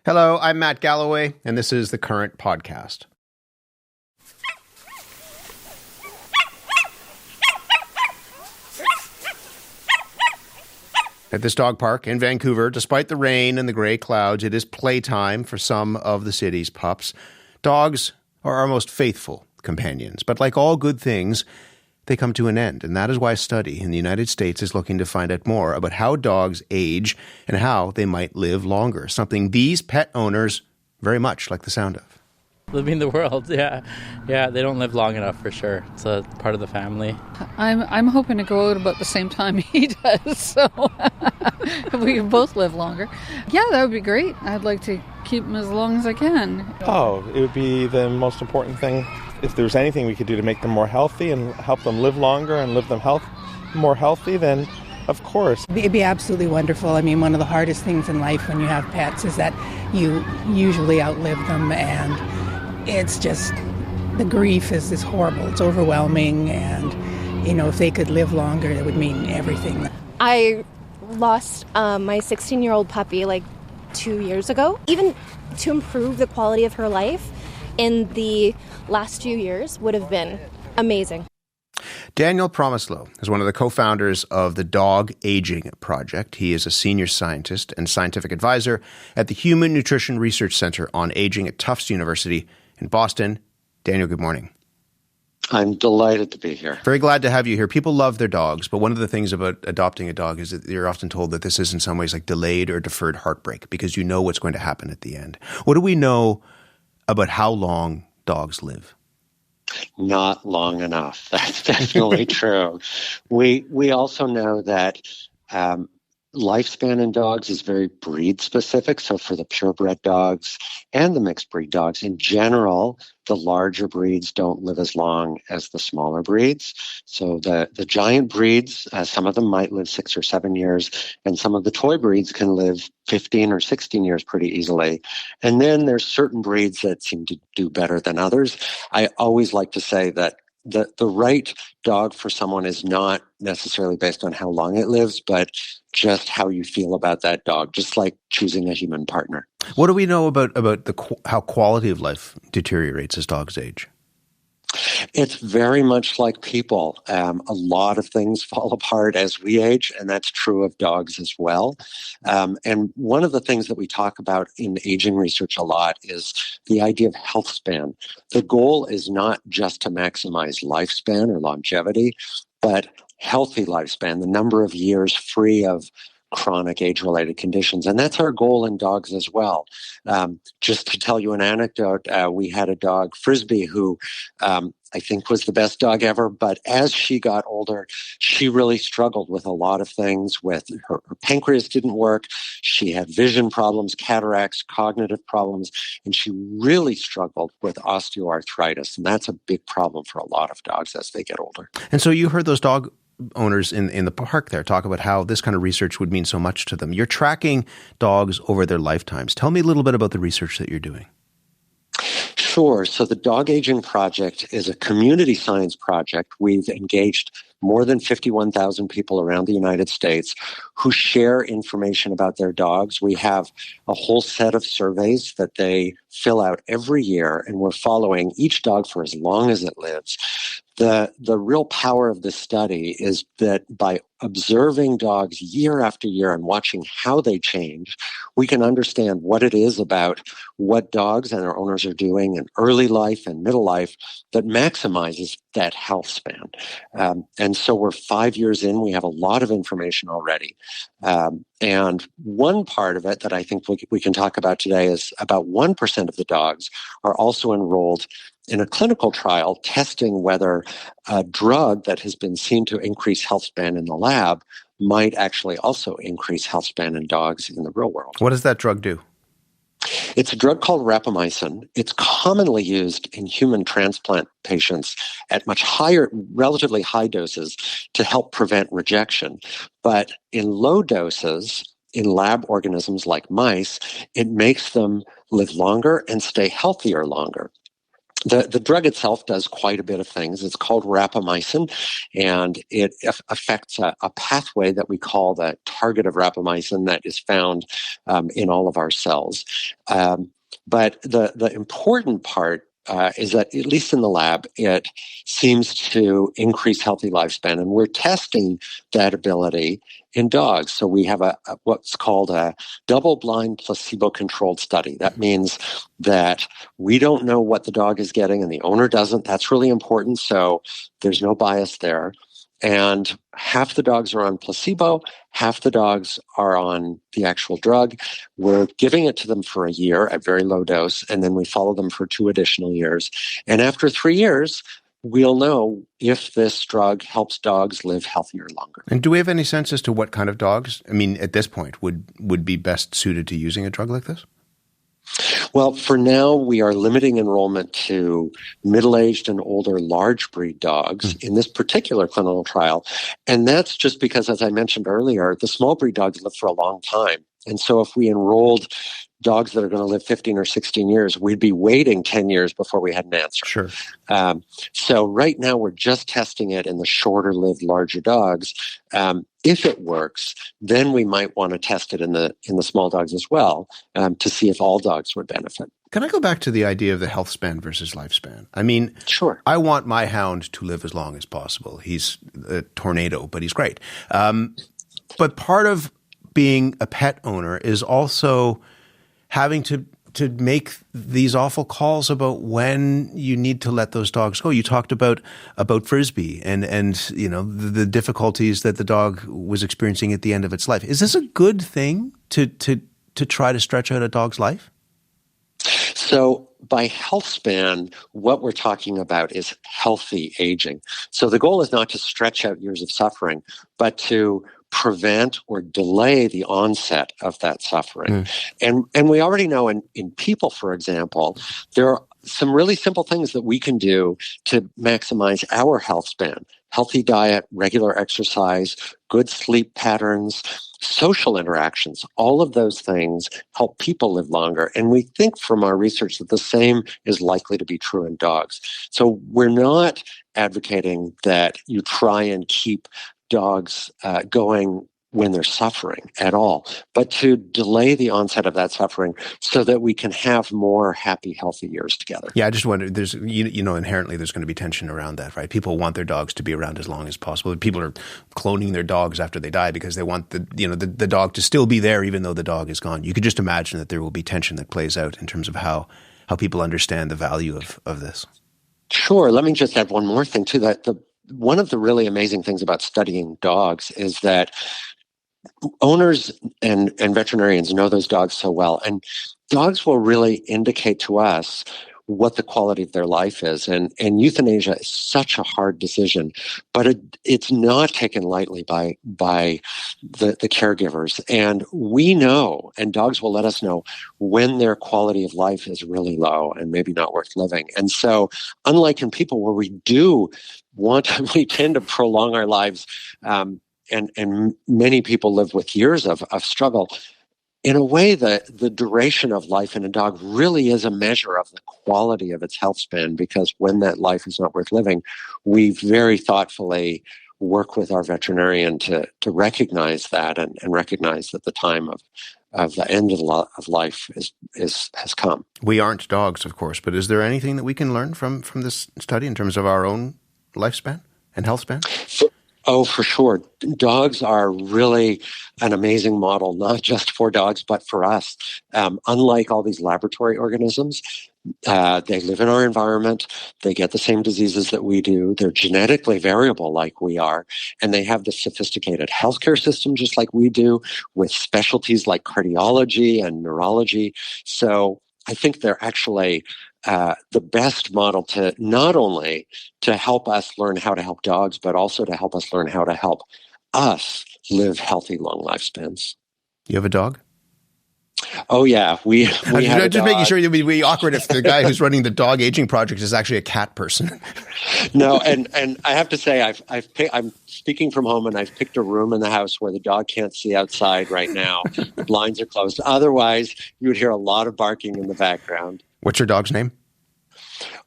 Hello, I'm Matt Galloway, and this is The Current Podcast. At this dog park in Vancouver, despite the rain and the gray clouds, it is playtime for some of the city's pups. Dogs are our most faithful companions, but like all good things, they come to an end, and that is why a study in the United States is looking to find out more about how dogs age and how they might live longer, something these pet owners very much like the sound of. Living the world, yeah, they don't live long enough for sure. It's a part of the family. I'm hoping to go out about the same time he does, so we can both live longer. Yeah, that would be great. I'd like to keep him as long as I can. Oh, it would be the most important thing. If there's anything we could do to make them more healthy and help them live longer and live them more healthy, then of course. It'd be absolutely wonderful. I mean, one of the hardest things in life when you have pets is that you usually outlive them, and it's just, the grief is horrible. It's overwhelming, and, if they could live longer, it would mean everything. I lost my 16-year-old puppy 2 years ago. Even to improve the quality of her life in the last few years would have been amazing. Daniel Promislow is one of the co-founders of the Dog Aging Project. He is a senior scientist and scientific advisor at the Human Nutrition Research Center on Aging at Tufts University in Boston. Daniel, good morning. I'm delighted to be here. Very glad to have you here. People love their dogs, but one of the things about adopting a dog is that you're often told that this is in some ways like delayed or deferred heartbreak because you know what's going to happen at the end. What do we know about how long dogs live? Not long enough. That's definitely true. We also know that lifespan in dogs is very breed specific. So for the purebred dogs and the mixed breed dogs, in general, the larger breeds don't live as long as the smaller breeds. So the giant breeds, some of them might live 6 or 7 years, and some of the toy breeds can live 15 or 16 years pretty easily. And then there's certain breeds that seem to do better than others. I always like to say that the right dog for someone is not necessarily based on how long it lives, but just how you feel about that dog, just like choosing a human partner. What do we know about how quality of life deteriorates as dogs age? It's very much like people. A lot of things fall apart as we age, and that's true of dogs as well. And one of the things that we talk about in aging research a lot is the idea of health span. The goal is not just to maximize lifespan or longevity, but healthy lifespan, the number of years free of chronic age-related conditions. And that's our goal in dogs as well. Just to tell you an anecdote, we had a dog, Frisbee, who I think was the best dog ever. But as she got older, she really struggled with a lot of things. With her pancreas didn't work. She had vision problems, cataracts, cognitive problems, and she really struggled with osteoarthritis. And that's a big problem for a lot of dogs as they get older. And so you heard those dog owners in the park there talk about how this kind of research would mean so much to them. You're tracking dogs over their lifetimes. Tell me a little bit about the research that you're doing. Sure. So the Dog Aging Project is a community science project. We've engaged more than 51,000 people around the United States who share information about their dogs. We have a whole set of surveys that they fill out every year, and we're following each dog for as long as it lives. The real power of this study is that by observing dogs year after year and watching how they change, we can understand what it is about what dogs and their owners are doing in early life and middle life that maximizes that health span. And so we're 5 years in. We have a lot of information already. And one part of it that I think we can talk about today is about 1% of the dogs are also enrolled in a clinical trial testing whether a drug that has been seen to increase health span in the lab might actually also increase health span in dogs in the real world. What does that drug do? It's a drug called rapamycin. It's commonly used in human transplant patients at much higher, relatively high doses to help prevent rejection. But in low doses, in lab organisms like mice, it makes them live longer and stay healthier longer. The drug itself does quite a bit of things. It's called rapamycin, and it affects a pathway that we call the target of rapamycin that is found in all of our cells. But the important part is that, at least in the lab, it seems to increase healthy lifespan. And we're testing that ability in dogs. So we have what's called a double-blind placebo-controlled study. That means that we don't know what the dog is getting and the owner doesn't. That's really important. So there's no bias there. And half the dogs are on placebo, half the dogs are on the actual drug. We're giving it to them for a year at very low dose, and then we follow them for 2 additional years. And after 3 years, we'll know if this drug helps dogs live healthier longer. And do we have any sense as to what kind of dogs, at this point, would be best suited to using a drug like this? Well, for now, we are limiting enrollment to middle-aged and older large breed dogs in this particular clinical trial. And that's just because, as I mentioned earlier, the small breed dogs live for a long time. And so if we enrolled dogs that are going to live 15 or 16 years, we'd be waiting 10 years before we had an answer. Sure. So right now, we're just testing it in the shorter-lived, larger dogs. If it works, then we might want to test it in the small dogs as well to see if all dogs would benefit. Can I go back to the idea of the health span versus lifespan? Sure. I want my hound to live as long as possible. He's a tornado, but he's great. But part of being a pet owner is also having to make these awful calls about when you need to let those dogs go. You talked about Frisbee and the difficulties that the dog was experiencing at the end of its life. Is this a good thing to try to stretch out a dog's life? So by health span, what we're talking about is healthy aging. So the goal is not to stretch out years of suffering, but to prevent or delay the onset of that suffering. And we already know in people, for example, there are some really simple things that we can do to maximize our health span. Healthy diet, regular exercise, good sleep patterns, social interactions, all of those things help people live longer. And we think from our research that the same is likely to be true in dogs. So we're not advocating that you try and keep dogs going when they're suffering at all, but to delay the onset of that suffering so that we can have more happy, healthy years together. Yeah, I just wonder, there's, inherently there's going to be tension around that, right? People want their dogs to be around as long as possible. People are cloning their dogs after they die because they want the dog to still be there even though the dog is gone. You could just imagine that there will be tension that plays out in terms of how people understand the value of this. Sure. Let me just add one more thing to that. One of the really amazing things about studying dogs is that owners and veterinarians know those dogs so well. And dogs will really indicate to us what the quality of their life is. And euthanasia is such a hard decision, but it's not taken lightly by the caregivers. And we know, and dogs will let us know, when their quality of life is really low and maybe not worth living. And so unlike in people where we tend to prolong our lives, and many people live with years of struggle. In a way, the duration of life in a dog really is a measure of the quality of its health span, because when that life is not worth living, we very thoughtfully work with our veterinarian to recognize that and recognize that the time of the end of life has come. We aren't dogs, of course, but is there anything that we can learn from this study in terms of our own lifespan and health span? Oh, for sure. Dogs are really an amazing model, not just for dogs, but for us. Unlike all these laboratory organisms, they live in our environment. They get the same diseases that we do. They're genetically variable like we are. And they have this sophisticated healthcare system just like we do, with specialties like cardiology and neurology. So I think they're actually the best model to not only to help us learn how to help dogs, but also to help us learn how to help us live healthy, long lifespans. You have a dog? Oh, yeah. We have a dog. Making sure it would be awkward if the guy who's running the dog aging project is actually a cat person. No, and I have to say, I'm speaking from home, and I've picked a room in the house where the dog can't see outside right now. The blinds are closed. Otherwise, you would hear a lot of barking in the background. What's your dog's name?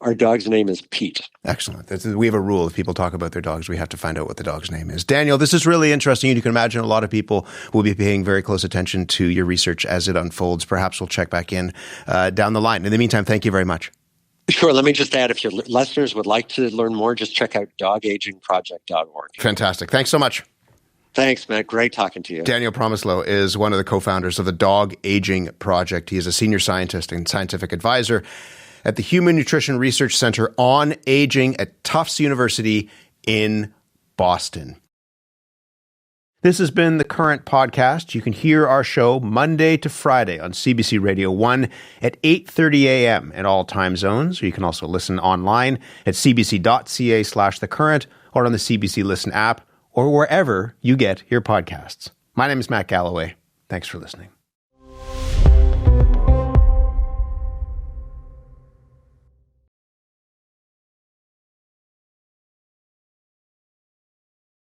Our dog's name is Pete. Excellent. We have a rule. If people talk about their dogs, we have to find out what the dog's name is. Daniel, this is really interesting. You can imagine a lot of people will be paying very close attention to your research as it unfolds. Perhaps we'll check back in down the line. In the meantime, thank you very much. Sure. Let me just add, if your listeners would like to learn more, just check out dogagingproject.org. Fantastic. Thanks so much. Thanks, Matt. Great talking to you. Daniel Promislow is one of the co-founders of the Dog Aging Project. He is a senior scientist and scientific advisor at the Human Nutrition Research Center on Aging at Tufts University in Boston. This has been The Current Podcast. You can hear our show Monday to Friday on CBC Radio 1 at 8:30 a.m. in all time zones. You can also listen online at cbc.ca/thecurrent or on the CBC Listen app or wherever you get your podcasts. My name is Matt Galloway. Thanks for listening.